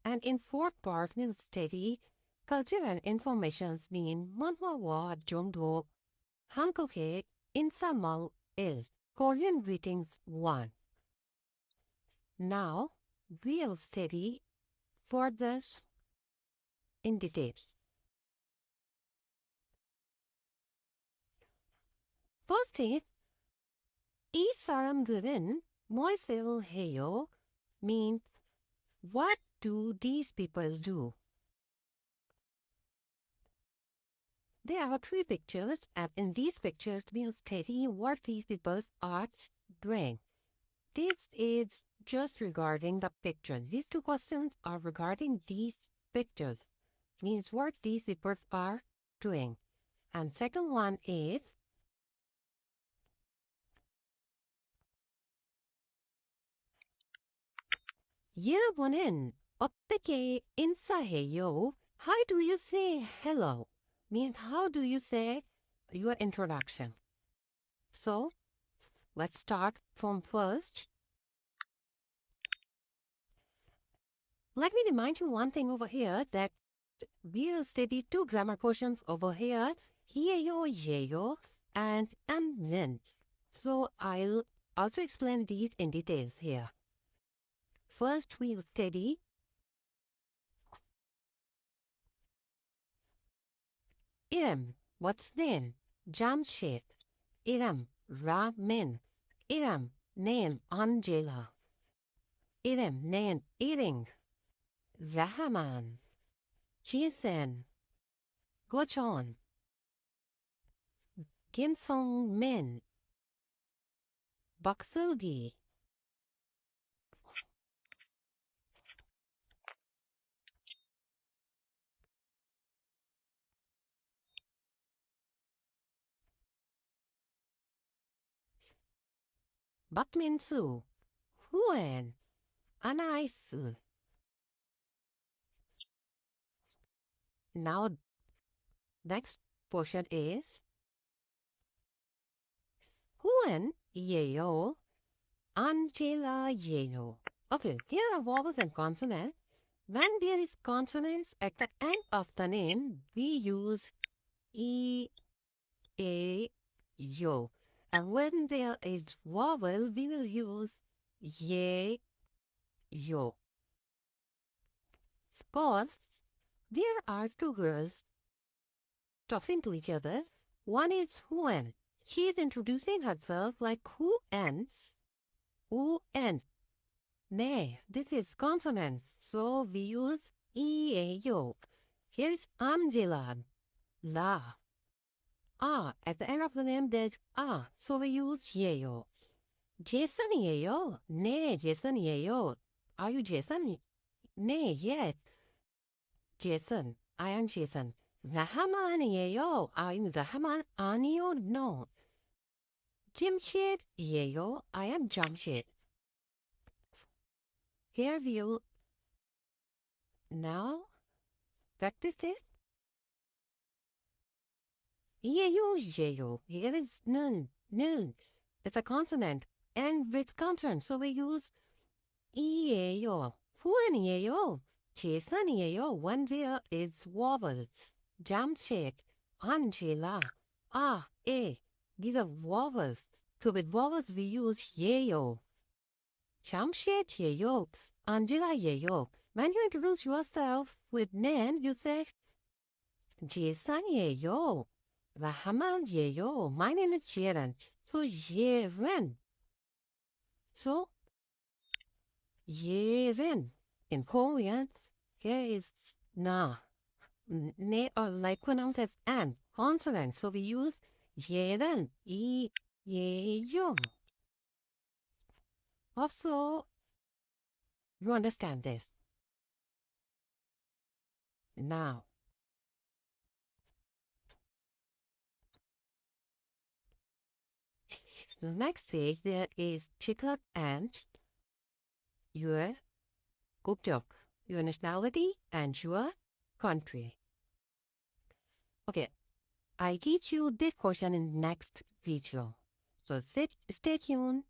and in fourth part we'll study culture and informations mean manhwa jongdo 한국의 인사말 1 Korean greetings 1. Now we'll study for this in detail. First is 이 사람들은 무엇을 해요 means what do these people do? There are three pictures, and in these pictures we'll study what these people are doing. This is just regarding the picture. These two questions are regarding these pictures, means what these people are doing. And second one is 여러분은 어떻게 인사해요? How do you say hello? Means how do you say your introduction? So let's start from first. Let me remind you one thing over here, that we'll study two grammar portions over here, 예요, 예요, and then. So I'll also explain these in details here. First we'll study 이름, what's name? Jamshid. 이름, Ramin. 이름, name, Angela. 이름, name, Iring. Rahman. Jason. Gochon. Kim Song Min. Baksulgi. Bakminsu. Huen. Anais. Now, next portion is Huen Yeo, Angela Yeo. Okay, here are vowels and consonants. When there is consonants at the end of the name, we use E, A, Yo. And when there is vowel, we will use Ye, Yo. Because there are two girls talking to each other. One is Huen. She is introducing herself like Huen. Huen. Nay, this is consonants, so we use E-A-Yo. Here is Angela. La. Ah, at the end of the name there's Ah, so we use Yeyo. Jason이에요. 네, Jason이에요. Are you Jason? 네, yes. Jason, I am Jason. Rahman이에요. I'm Rahman. 아니요, no. Jamshid이에요. I am Jamshid. Here we'll now practice this. 예요, 예요. Here is nun, nun. It's a consonant and with consonant, so we use 이에요. 후원이에요. 재산이에요. When there is vowels. Jamshid, Angela, Ah, A. These are vowels. So with vowels we use 예요. Jamshid 예요. Angela 예요. When you introduce yourself with name, you say 재산이에요. Rahman이에요. My name is Jaren. So Jaren. So Jaren. In Korean, here is na. Ne or like pronounced as an consonant. So we use Jaren. 예요. Also, you understand this. Now, the next stage there is Chikot and your 국적, your nationality and your country. Okay, I teach you this question in next video. So stay tuned.